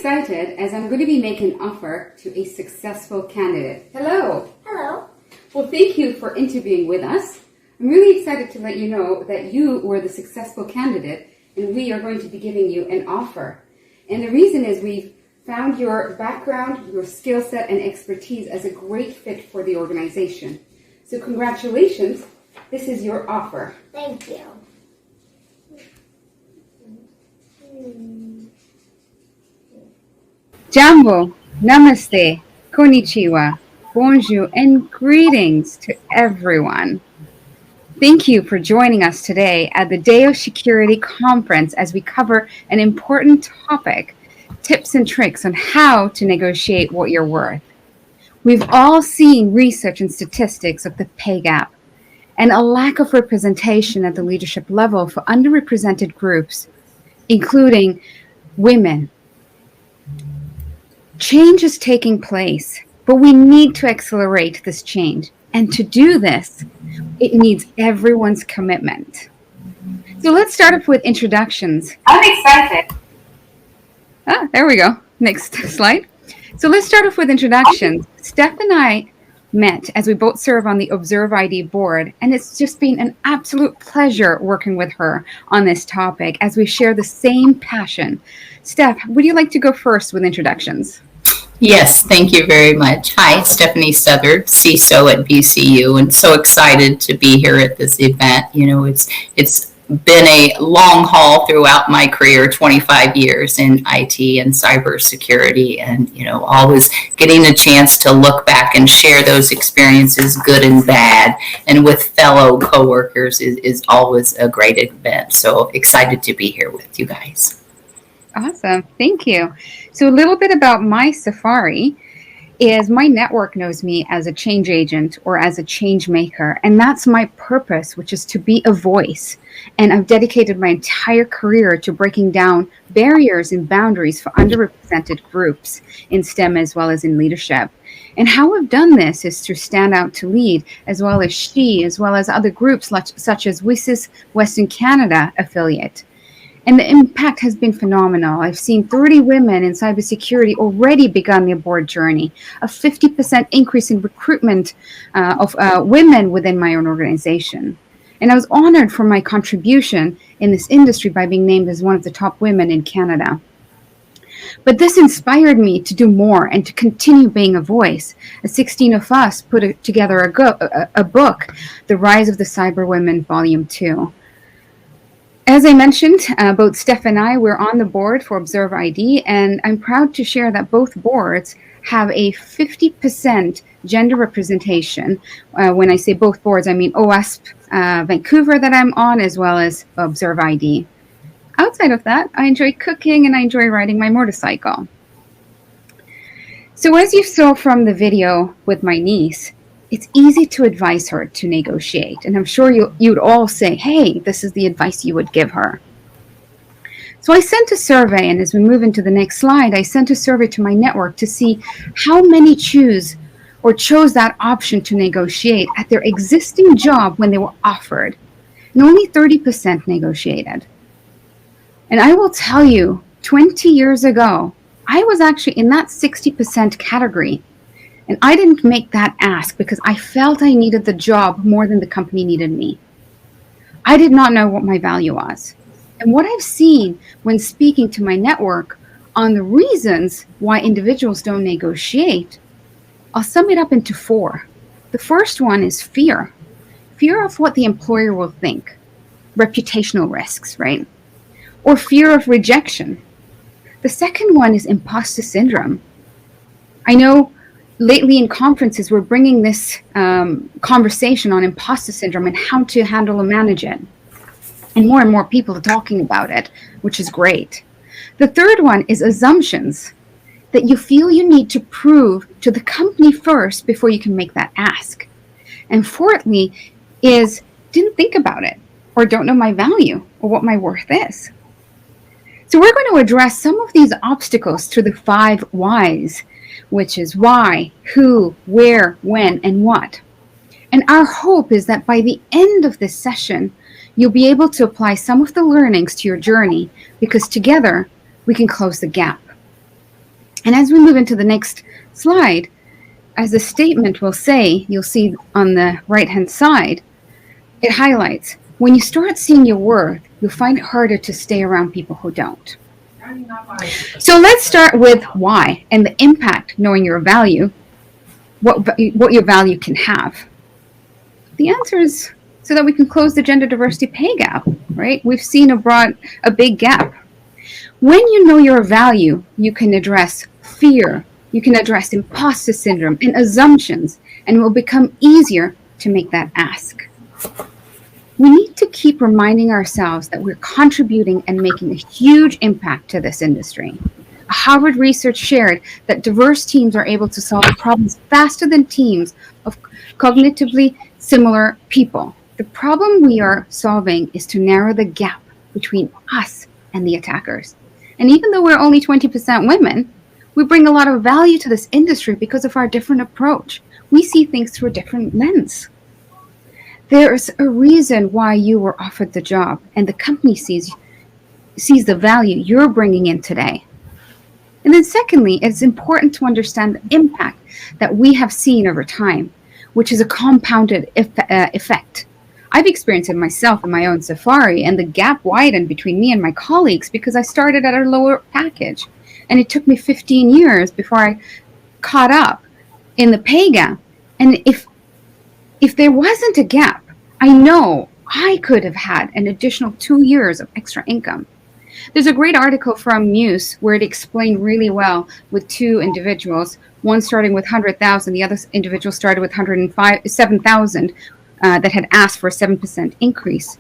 excited as I'm going to be making an offer to a successful candidate. Hello. Hello. Well, thank you for interviewing with us. I'm really excited to let you know that you were the successful candidate and we are going to be giving you an offer. And the reason is we've found your background, your skill set and expertise as a great fit for the organization. So congratulations. This is your offer. Thank you. Jambo, namaste, konnichiwa, bonjour, and greetings to everyone. Thank you for joining us today at the Deo Security Conference as we cover an important topic, tips and tricks on how to negotiate what you're worth. We've all seen research and statistics of the pay gap and a lack of representation at the leadership level for underrepresented groups, including women. Change is taking place, but we need to accelerate this change. And to do this, it needs everyone's commitment. So let's start off with introductions. I'm excited. There we go. Next slide. So let's start off with introductions. Steph and I met as we both serve on the Observe ID board, and it's just been an absolute pleasure working with her on this topic as we share the same passion. Steph, would you like to go first with introductions? Yes, thank you very much. Hi, Stephenie Southard, CISO at BCU, and so excited to be here at this event. You know, it's been a long haul throughout my career, 25 years in IT and cybersecurity, and, you know, always getting a chance to look back and share those experiences, good and bad, and with fellow coworkers is always a great event. So excited to be here with you guys. Awesome. Thank you. So a little bit about my safari is my network knows me as a change agent or as a change maker. And that's my purpose, which is to be a voice. And I've dedicated my entire career to breaking down barriers and boundaries for underrepresented groups in STEM as well as in leadership. And how I've done this is through Stand Out to Lead, as well as SHE, as well as other groups such as WSIS Western Canada affiliate. And the impact has been phenomenal. I've seen 30 women in cybersecurity already begun their board journey, a 50% increase in recruitment of women within my own organization. And I was honored for my contribution in this industry by being named as one of the top women in Canada. But this inspired me to do more and to continue being a voice. 16 of us put together a book, The Rise of the Cyber Women, Volume 2. As I mentioned, both Steph and I were on the board for Observe ID, and I'm proud to share that both boards have a 50% gender representation. When I say both boards, I mean OWASP Vancouver that I'm on, as well as Observe ID. Outside of that, I enjoy cooking and I enjoy riding my motorcycle. So as you saw from the video with my niece, it's easy to advise her to negotiate. And I'm sure you'd all say, hey, this is the advice you would give her. So I sent a survey, and as we move into the next slide, I sent a survey to my network to see how many chose that option to negotiate at their existing job when they were offered. And only 30% negotiated. And I will tell you, 20 years ago, I was actually in that 60% category. And I didn't make that ask because I felt I needed the job more than the company needed me. I did not know what my value was. And what I've seen when speaking to my network on the reasons why individuals don't negotiate, I'll sum it up into 4. The first one is fear. Fear of what the employer will think. Reputational risks, right? Or fear of rejection. The second one is imposter syndrome. I know lately in conferences, we're bringing this conversation on imposter syndrome and how to handle and manage it. And more people are talking about it, which is great. The third one is assumptions, that you feel you need to prove to the company first before you can make that ask. And fourthly is didn't think about it or don't know my value or what my worth is. So we're going to address some of these obstacles through the 5 whys, which is why, who, where, when, and what. And our hope is that by the end of this session, you'll be able to apply some of the learnings to your journey because together we can close the gap. And as we move into the next slide, as the statement will say, you'll see on the right-hand side, it highlights, when you start seeing your worth, you'll find it harder to stay around people who don't. So let's start with why and the impact knowing your value, what your value can have. The answer is so that we can close the gender diversity pay gap, right? We've seen a big gap. When you know your value, you can address fear, you can address imposter syndrome and assumptions, and it will become easier to make that ask. We need to keep reminding ourselves that we're contributing and making a huge impact to this industry. Harvard research shared that diverse teams are able to solve problems faster than teams of cognitively similar people. The problem we are solving is to narrow the gap between us and the attackers. And even though we're only 20% women, we bring a lot of value to this industry because of our different approach. We see things through a different lens. There's a reason why you were offered the job, and the company sees the value you're bringing in today. And then secondly, it's important to understand the impact that we have seen over time, which is a compounded effect. I've experienced it myself in my own safari, and the gap widened between me and my colleagues because I started at a lower package. And it took me 15 years before I caught up in the pay gap. And if there wasn't a gap, I know I could have had an additional 2 years of extra income. There's a great article from Muse where it explained really well with two individuals, one starting with 100,000, the other individual started with 7,000 that had asked for a 7% increase.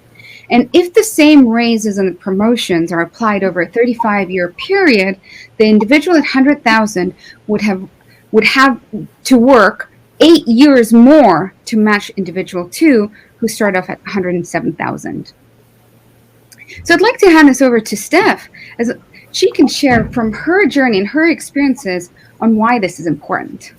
And if the same raises and promotions are applied over a 35-year period, the individual at 100,000 would have to work 8 years more to match individual 2 who start off at 107,000. So I'd like to hand this over to Steph as she can share from her journey and her experiences on why this is important.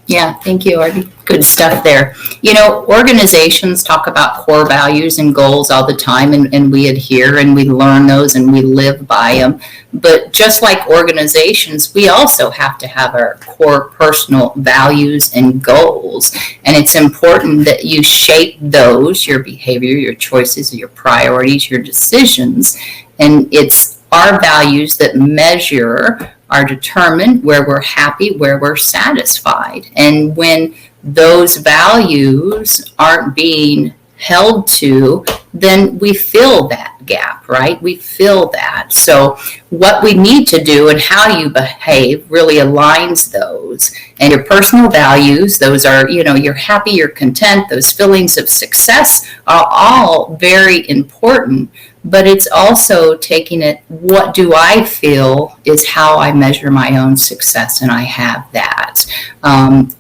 Yeah, thank you, Aarti. Good stuff there. You know, organizations talk about core values and goals all the time, and we adhere and we learn those and we live by them. But just like organizations, we also have to have our core personal values and goals. And it's important that you shape those, your behavior, your choices, your priorities, your decisions. And it's our values that measure are determined where we're happy, where we're satisfied. And when those values aren't being held to, then we fill that gap, right? We fill that. So what we need to do and how you behave really aligns those. And your personal values, those are, you know, you're happy, you're content, those feelings of success are all very important. But it's also taking it, what do I feel is how I measure my own success, and I have that.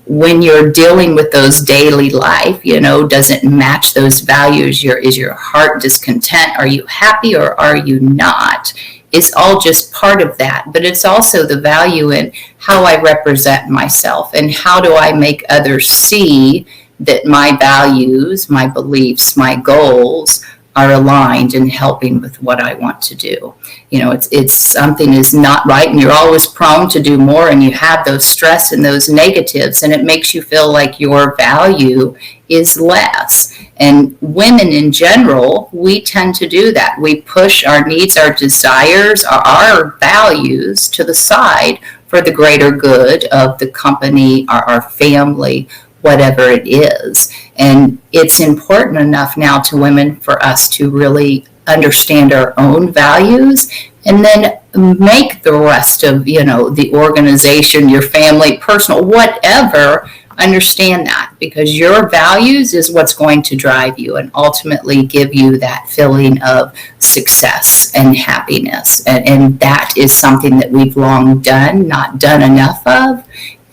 When you're dealing with those daily life, you know, does it match those values? Is your heart discontent? Are you happy or are you not? It's all just part of that, but it's also the value in how I represent myself and how do I make others see that my values, my beliefs, my goals are aligned and helping with what I want to do. You know, it's something is not right and you're always prone to do more and you have those stress and those negatives and it makes you feel like your value is less. And women in general, we tend to do that. We push our needs, our desires, our values to the side for the greater good of the company, our family, whatever it is. And it's important enough now to women for us to really understand our own values and then make the rest of, you know, the organization, your family, personal, whatever, understand that, because your values is what's going to drive you and ultimately give you that feeling of success and happiness. And that is something that we've long done, not done enough of.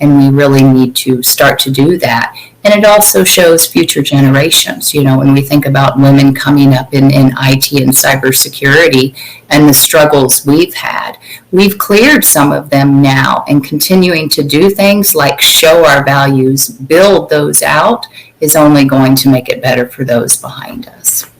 And we really need to start to do that. And it also shows future generations. You know, when we think about women coming up in IT and cybersecurity and the struggles we've had, we've cleared some of them now, and continuing to do things like show our values, build those out, is only going to make it better for those behind us.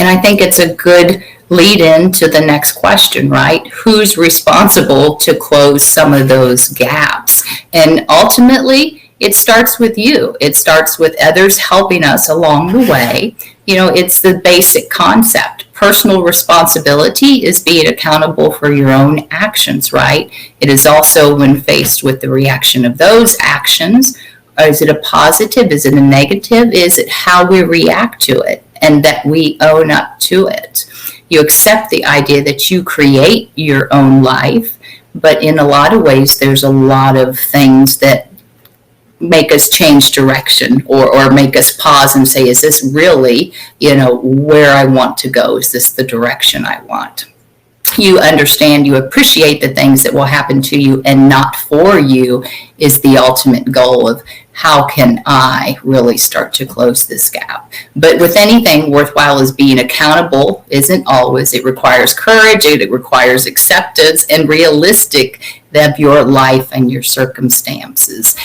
And I think it's a good lead in to the next question, right? Who's responsible to close some of those gaps? And ultimately, it starts with you. It starts with others helping us along the way. It's the basic concept. Personal responsibility is being accountable for your own actions, right? It is also when faced with the reaction of those actions. Is it a positive? Is it a negative? Is it how we react to it and that we own up to it? You accept the idea that you create your own life, but in a lot of ways, there's a lot of things that make us change direction or make us pause and say, is this really, where I want to go? Is this the direction I want? You understand, you appreciate the things that will happen to you and not for you is the ultimate goal of how can I really start to close this gap. But with anything worthwhile is being accountable isn't always. It requires courage, it requires acceptance and realistic of your life and your circumstances.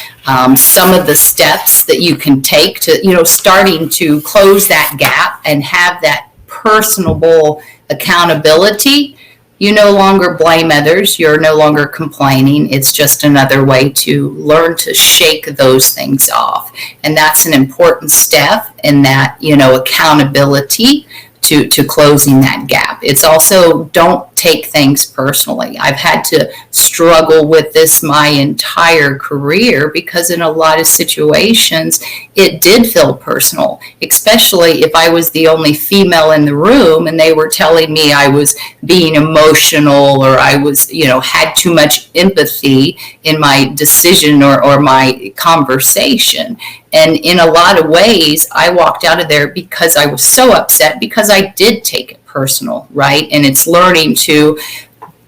Some of the steps that you can take to, starting to close that gap and have that personable accountability. You no longer blame others. You're no longer complaining. It's just another way to learn to shake those things off. And that's an important step in that, accountability to closing that gap. It's also don't take things personally. I've had to struggle with this my entire career because in a lot of situations it did feel personal, especially if I was the only female in the room and they were telling me I was being emotional or I was, had too much empathy in my decision or my conversation. And in a lot of ways, I walked out of there because I was so upset because I did take it personal, right? And it's learning to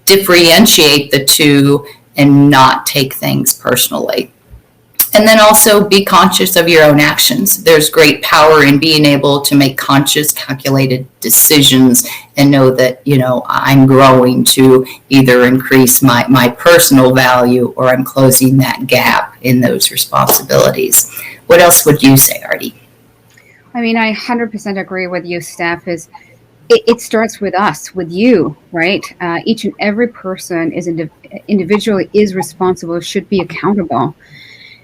differentiate the two and not take things personally. And then also be conscious of your own actions. There's great power in being able to make conscious, calculated decisions and know that, I'm growing to either increase my personal value or I'm closing that gap in those responsibilities. What else would you say, Aarti? I mean, I 100% agree with you, Steph. It starts with us, with you, right? Each and every person is individually is responsible, should be accountable.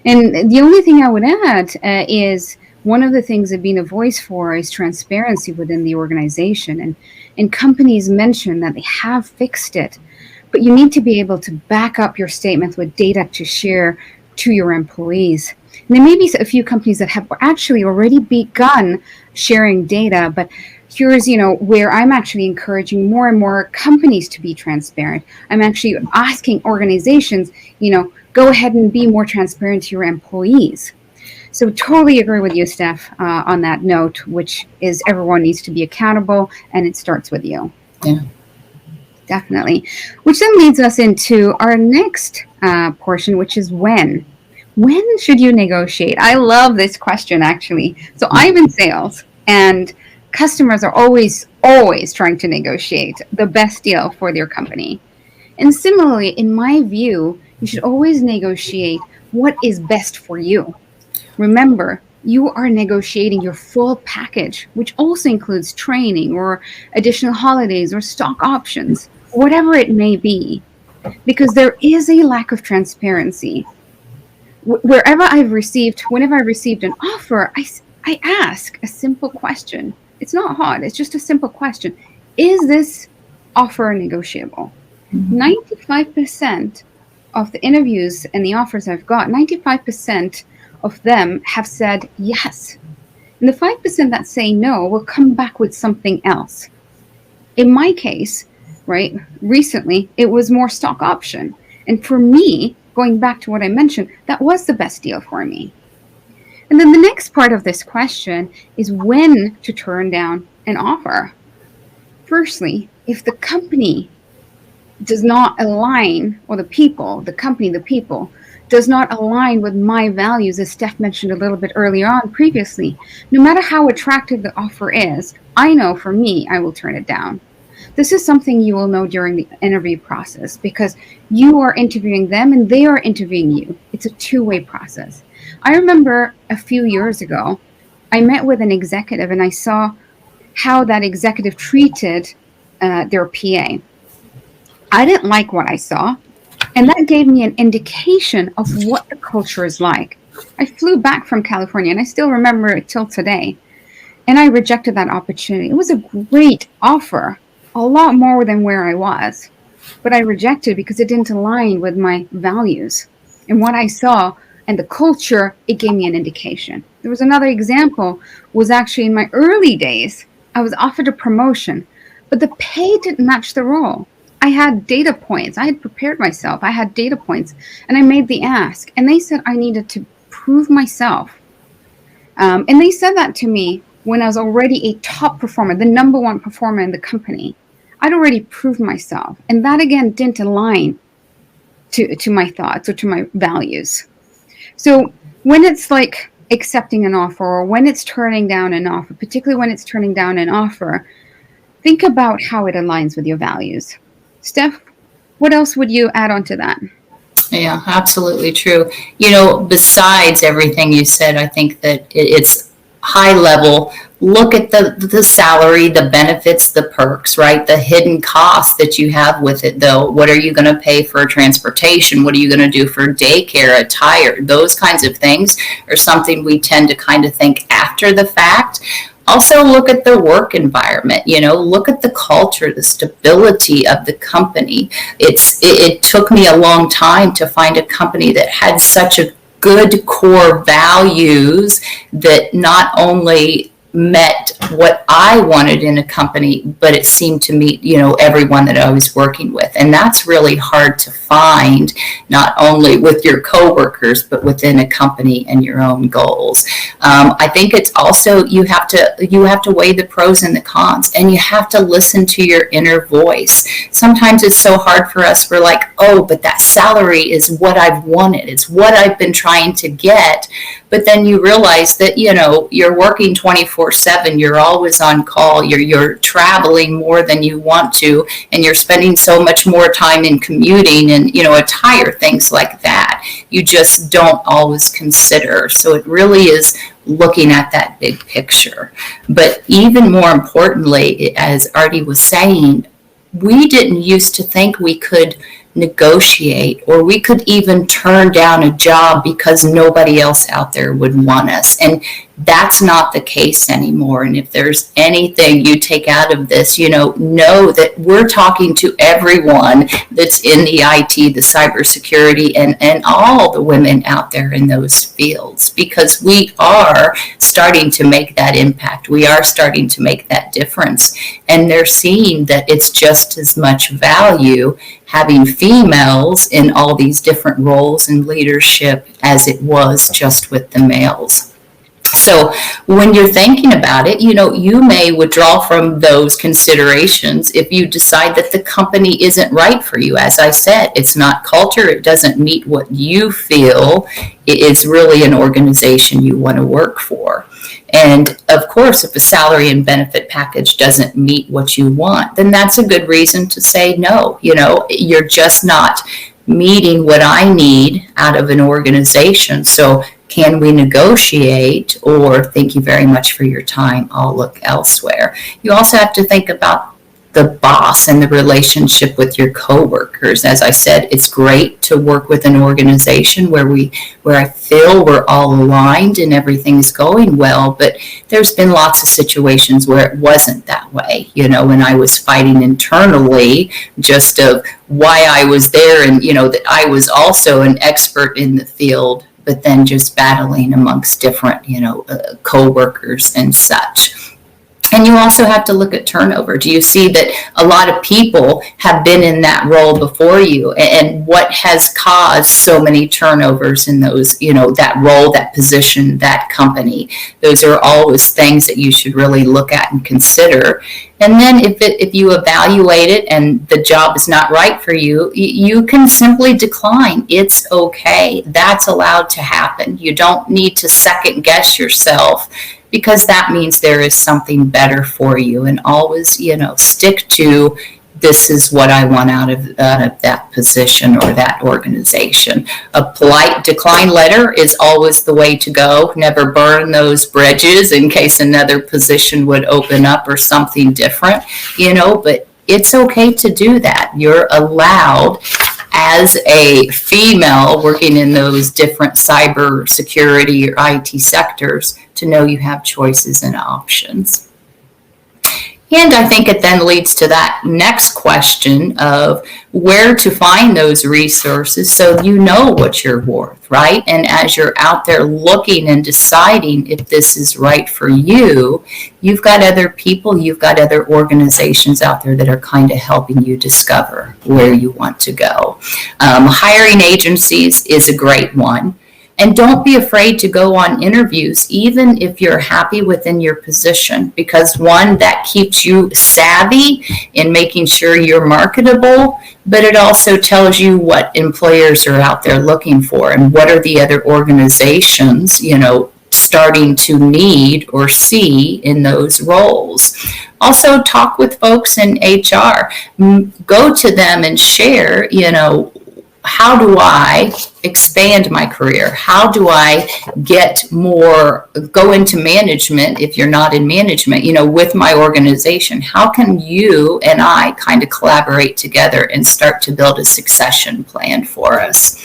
And the only thing I would add is one of the things that being a voice for is transparency within the organization. And companies mention that they have fixed it, but you need to be able to back up your statements with data to share to your employees. And there may be a few companies that have actually already begun sharing data, but here's, where I'm actually encouraging more and more companies to be transparent. I'm actually asking organizations, go ahead and be more transparent to your employees. So totally agree with you, Steph, on that note, which is everyone needs to be accountable, and it starts with you. Yeah. Definitely. Which then leads us into our next portion, which is when. When should you negotiate? I love this question, actually. So I'm in sales, and customers are always trying to negotiate the best deal for their company. And similarly, in my view, you should always negotiate what is best for you. Remember, you are negotiating your full package, which also includes training or additional holidays or stock options, whatever it may be, because there is a lack of transparency. Whenever I've received an offer, I ask a simple question. It's not hard. It's just a simple question. Is this offer negotiable? 95% of the interviews and the offers I've got, 95% of them have said yes. And the 5% that say no will come back with something else. In my case, right, recently, it was more stock option. And for me, going back to what I mentioned, that was the best deal for me. And then the next part of this question is when to turn down an offer. Firstly, if the company does not align, or the people does not align with my values, as Steph mentioned a little bit earlier on previously, no matter how attractive the offer is, I know for me, I will turn it down. This is something you will know during the interview process because you are interviewing them and they are interviewing you. It's a two-way process. I remember a few years ago, I met with an executive and I saw how that executive treated their PA. I didn't like what I saw, and that gave me an indication of what the culture is like. I flew back from California, and I still remember it till today, and I rejected that opportunity. It was a great offer, a lot more than where I was, but I rejected because it didn't align with my values. And what I saw and the culture, it gave me an indication. There was another example, was actually in my early days. I was offered a promotion, but the pay didn't match the role. I had data points. I had prepared myself. I had data points, and I made the ask. And they said I needed to prove myself. And they said that to me when I was already a top performer, the number one performer in the company. I'd already proved myself. And that, again, didn't align to my thoughts or to my values. So when it's like accepting an offer, or when it's turning down an offer, particularly when it's turning down an offer, think about how it aligns with your values. Steph, what else would you add on to that? Yeah, absolutely true. You know, besides everything you said, I think that it's high level. Look at the salary, the benefits, the perks, right? The hidden costs that you have with it, though. What are you going to pay for transportation? What are you going to do for daycare, attire? Those kinds of things are something we tend to kind of think after the fact. Also, look at the work environment, look at the culture, the stability of the company. It took me a long time to find a company that had such a good core values that not only met what I wanted in a company, but it seemed to meet, everyone that I was working with. And that's really hard to find, not only with your coworkers, but within a company and your own goals. I think it's also, you have to weigh the pros and the cons, and you have to listen to your inner voice. Sometimes it's so hard for us. We're like, oh, but that salary is what I've wanted. It's what I've been trying to get. But then you realize that, you're working 24/7. You're always on call. You're traveling more than you want to, and you're spending so much more time in commuting and, attire, things like that. You just don't always consider. So it really is looking at that big picture. But even more importantly, as Aarti was saying, we didn't used to think we could negotiate, or we could even turn down a job because nobody else out there would want us. And that's not the case anymore. And if there's anything you take out of this, know that we're talking to everyone that's in the IT, the cybersecurity, and all the women out there in those fields, because we are starting to make that impact. We are starting to make that difference. And they're seeing that it's just as much value having females in all these different roles in leadership as it was just with the males. So when you're thinking about it, you may withdraw from those considerations if you decide that the company isn't right for you. As I said, it's not culture. It doesn't meet what you feel. It's really an organization you want to work for. And of course, if a salary and benefit package doesn't meet what you want, then that's a good reason to say no. You're just not meeting what I need out of an organization. So can we negotiate, or thank you very much for your time, I'll look elsewhere. You also have to think about the boss and the relationship with your coworkers. As I said, it's great to work with an organization where I feel we're all aligned and everything's going well, but there's been lots of situations where it wasn't that way, when I was fighting internally just of why I was there, and that I was also an expert in the field, but then just battling amongst different, coworkers and such. And you also have to look at turnover. Do you see that a lot of people have been in that role before you, and what has caused so many turnovers in those, that role, that position, that company? Those are always things that you should really look at and consider. And then if you evaluate it and the job is not right for you, you can simply decline. It's okay. That's allowed to happen. You don't need to second guess yourself, because that means there is something better for you. And always, stick to this is what I want out of that position or that organization. A polite decline letter is always the way to go. Never burn those bridges in case another position would open up or something different, but it's okay to do that. You're allowed, as a female working in those different cyber security or IT sectors, to know you have choices and options. And I think it then leads to that next question of where to find those resources so you know what you're worth, right? And as you're out there looking and deciding if this is right for you, you've got other people, you've got other organizations out there that are kind of helping you discover where you want to go. Hiring agencies is a great one. And don't be afraid to go on interviews, even if you're happy within your position, because one, that keeps you savvy in making sure you're marketable, but it also tells you what employers are out there looking for and what are the other organizations, starting to need or see in those roles. Also, talk with folks in HR. Go to them and share, how do I expand my career? How do I go into management if you're not in management, with my organization? How can you and I kind of collaborate together and start to build a succession plan for us?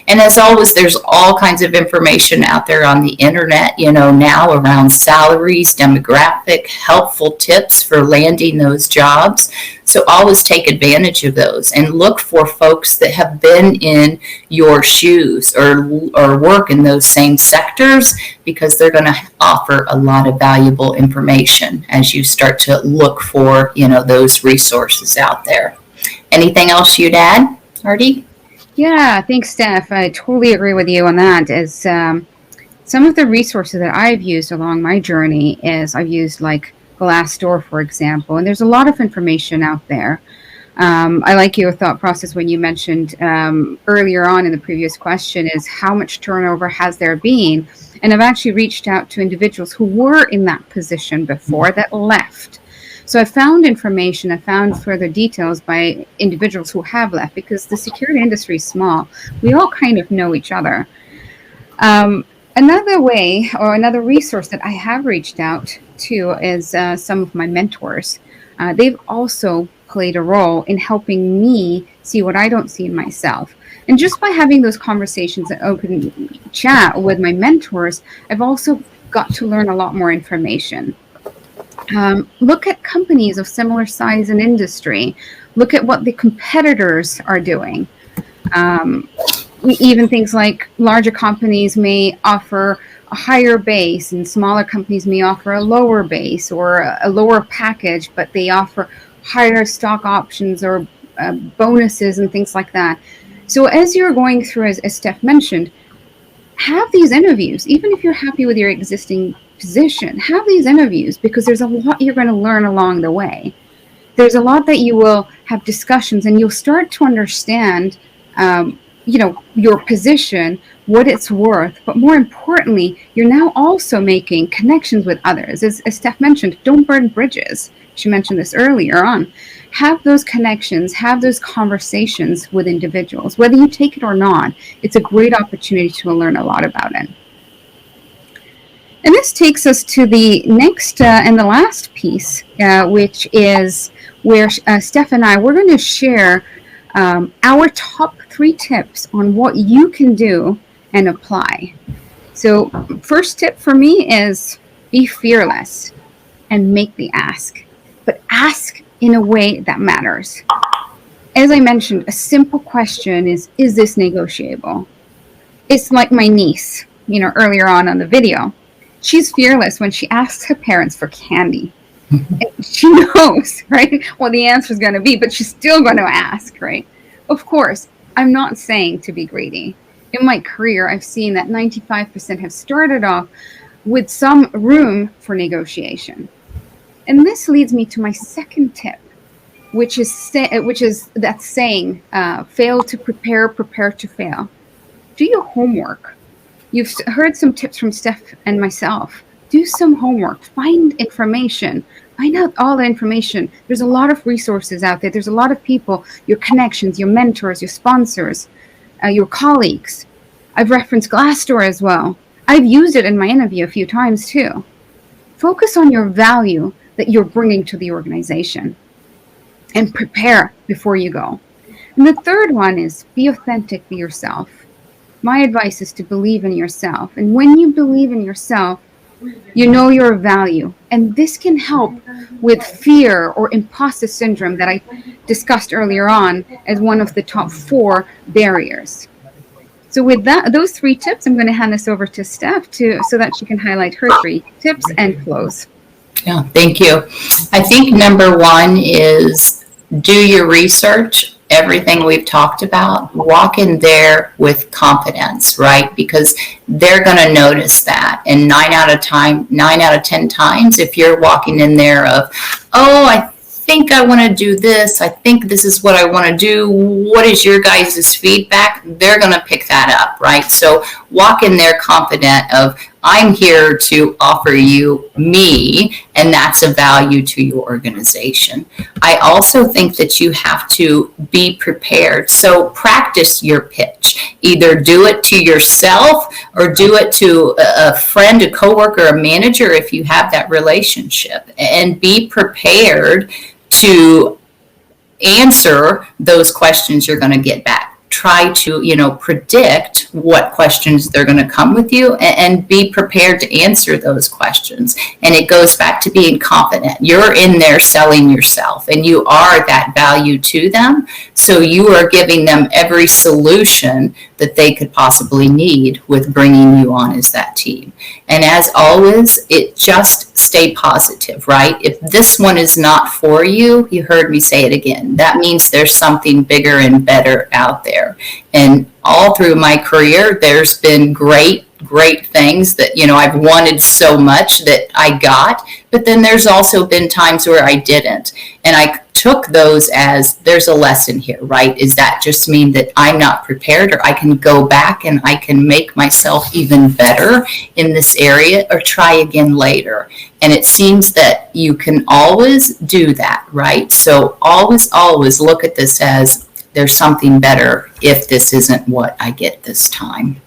And as always, there's all kinds of information out there on the internet, now around salaries, demographic, helpful tips for landing those jobs. So always take advantage of those and look for folks that have been in your shoes or work in those same sectors, because they're going to offer a lot of valuable information as you start to look for, those resources out there. Anything else you'd add, Aarti? Yeah, thanks, Steph. I totally agree with you on that. As some of the resources that I've used along my journey is I've used like Glassdoor, for example, and there's a lot of information out there. I like your thought process when you mentioned earlier on in the previous question is how much turnover has there been? And I've actually reached out to individuals who were in that position before that left. So I found information, I found further details by individuals who have left, because the security industry is small. We all kind of know each other. Another way or another resource that I have reached out to is some of my mentors. They've also played a role in helping me see what I don't see in myself. And just by having those conversations and open chat with my mentors, I've also got to learn a lot more information. Look at companies of similar size and industry. Look at what the competitors are doing. Even things like larger companies may offer a higher base and smaller companies may offer a lower base or a lower package, but they offer higher stock options or bonuses and things like that. So as you're going through, as Steph mentioned, have these interviews. Even if you're happy with your existing position, have these interviews, because there's a lot you're going to learn along the way. There's a lot that you will have discussions, and you'll start to understand your position, what it's worth, but more importantly, you're now also making connections with others. As Steph mentioned, don't burn bridges. She mentioned this earlier on. Have those connections, have those conversations with individuals. Whether you take it or not, it's a great opportunity to learn a lot about it. And this takes us to the next and the last piece, which is where Steph and we're going to share our top 3 tips on what you can do and apply. So first tip for me is be fearless and make the ask, but ask in a way that matters. As I mentioned, a simple question is this negotiable? It's like my niece, earlier on the video. She's fearless when she asks her parents for candy. And she knows, right, what the answer is going to be, but she's still going to ask, right? Of course, I'm not saying to be greedy. In my career, I've seen that 95% have started off with some room for negotiation. And this leads me to my second tip, which is that saying, fail to prepare, prepare to fail. Do your homework. You've heard some tips from Steph and myself. Do some homework. Find information. Find out all the information. There's a lot of resources out there. There's a lot of people, your connections, your mentors, your sponsors, your colleagues. I've referenced Glassdoor as well. I've used it in my interview a few times too. Focus on your value that you're bringing to the organization and prepare before you go. And the third one is be authentic, be yourself. My advice is to believe in yourself. And when you believe in yourself, you know your value. And this can help with fear or imposter syndrome that I discussed earlier on as one of the top 4 barriers. So with those 3 tips, I'm going to hand this over to Steph so that she can highlight her 3 tips and close. Yeah, thank you. I think number 1 is do your research. Everything we've talked about, walk in there with confidence, right? Because they're going to notice that. And 9 out of 10 times, if you're walking in there of, oh, I think I want to do this. I think this is what I want to do. What is your guys' feedback? They're going to pick that up, right? So walk in there confident of, I'm here to offer you me, and that's a value to your organization. I also think that you have to be prepared. So practice your pitch. Either do it to yourself or do it to a friend, a coworker, a manager if you have that relationship. And be prepared to answer those questions you're going to get back. Try to, predict what questions they're going to come with you and be prepared to answer those questions. And it goes back to being confident. You're in there selling yourself and you are that value to them. So you are giving them every solution that they could possibly need with bringing you on as that team. And as always, it just stay positive, right? If this one is not for you, you heard me say it again, that means there's something bigger and better out there. And all through my career, there's been great things that, I've wanted so much that I got, but then there's also been times where I didn't. And I took those as there's a lesson here, right? Is that just mean that I'm not prepared, or I can go back and I can make myself even better in this area or try again later? And it seems that you can always do that, right? So always look at this as there's something better if this isn't what I get this time.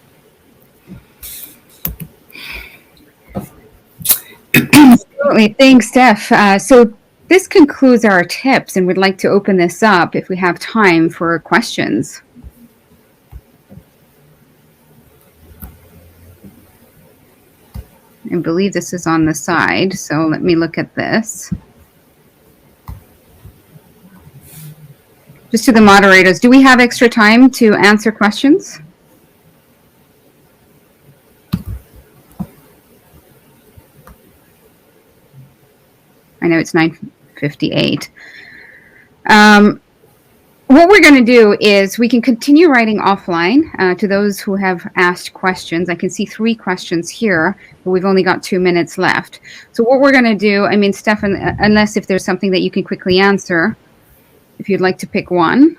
Absolutely. Thanks, Steph. So this concludes our tips, and we'd like to open this up if we have time for questions. I believe this is on the side, so let me look at this. Just to the moderators, do we have extra time to answer questions? I know it's 9:58. What we're going to do is we can continue writing offline to those who have asked questions. I can see 3 questions here, but we've only got 2 minutes left. So what we're going to do, Stefan, unless if there's something that you can quickly answer, if you'd like to pick one.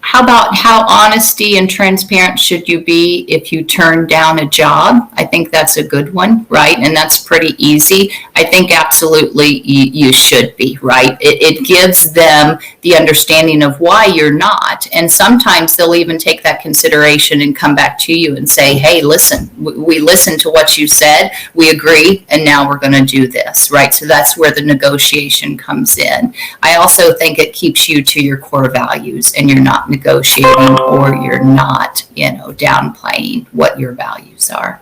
How about how honesty and transparent should you be if you turn down a job? I think that's a good one, right? And that's pretty easy. I think absolutely you should be, right? It gives them the understanding of why you're not. And sometimes they'll even take that consideration and come back to you and say, hey, listen, we listened to what you said, we agree, and now we're going to do this, right? So that's where the negotiation comes in. I also think it keeps you to your core values, and you're not negotiating or you're not, downplaying what your values are.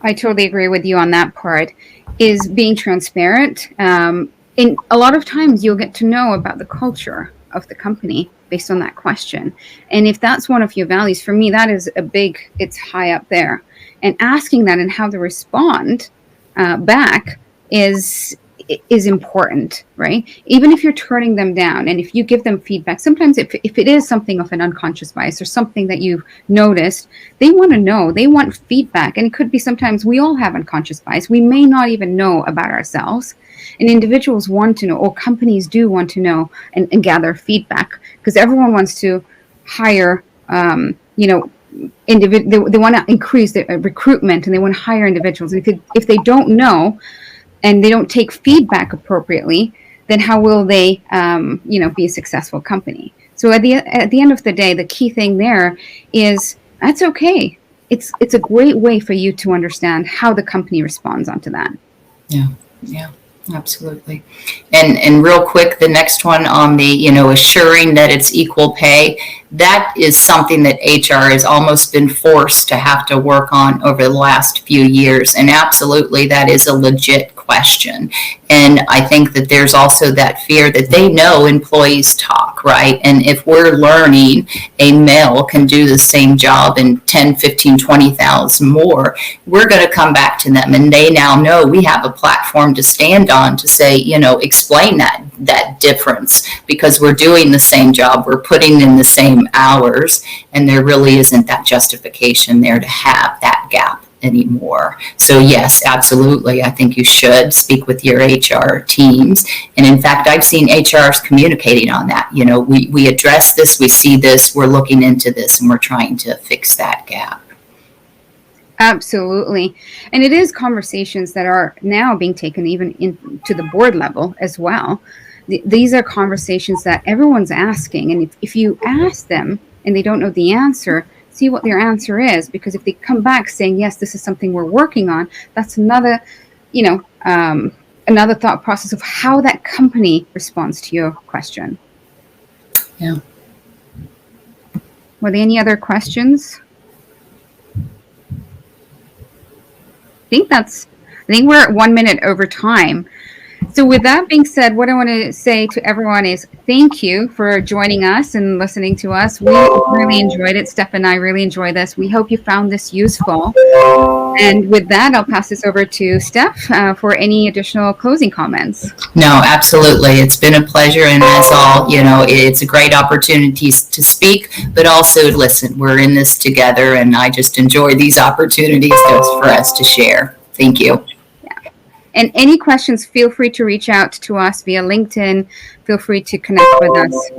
I totally agree with you on that part, is being transparent. In a lot of times you'll get to know about the culture of the company based on that question. And if that's one of your values, for me, that is it's high up there. And asking that and how to respond back is important, right? Even if you're turning them down and if you give them feedback, sometimes if it is something of an unconscious bias or something that you've noticed, they want to know, they want feedback. And it could be sometimes we all have unconscious bias. We may not even know about ourselves. And individuals want to know, or companies do want to know and gather feedback, because everyone wants to hire, they want to increase the recruitment and they want to hire individuals. And if they don't know, and they don't take feedback appropriately, then how will they, be a successful company? So at the end of the day, the key thing there is that's okay. It's a great way for you to understand how the company responds onto that. Yeah, absolutely. And real quick, the next one on the, assuring that it's equal pay, that is something that HR has almost been forced to have to work on over the last few years. And absolutely, that is a legit question. And I think that there's also that fear that they know employees talk, right? And if we're learning a male can do the same job in 10, 15, 20,000 more, we're going to come back to them. And they now know we have a platform to stand on to say, explain that difference, because we're doing the same job, we're putting in the same hours, and there really isn't that justification there to have that gap anymore. So yes, absolutely, I think you should speak with your HR teams. And in fact, I've seen HRs communicating on that. We address this, we see this, we're looking into this, and we're trying to fix that gap. Absolutely. And it is conversations that are now being taken even into the board level as well. These are conversations that everyone's asking. And if you ask them and they don't know the answer, see what their answer is. Because if they come back saying, yes, this is something we're working on, that's another, another thought process of how that company responds to your question. Yeah. Were there any other questions? I think we're at 1 minute over time. So with that being said, what I want to say to everyone is thank you for joining us and listening to us. We really enjoyed it. Steph and I really enjoyed this. We hope you found this useful. And with that, I'll pass this over to Steph for any additional closing comments. No, absolutely. It's been a pleasure. And as all, it's a great opportunity to speak, but also listen. We're in this together, and I just enjoy these opportunities for us to share. Thank you. And any questions, feel free to reach out to us via LinkedIn. Feel free to connect with us.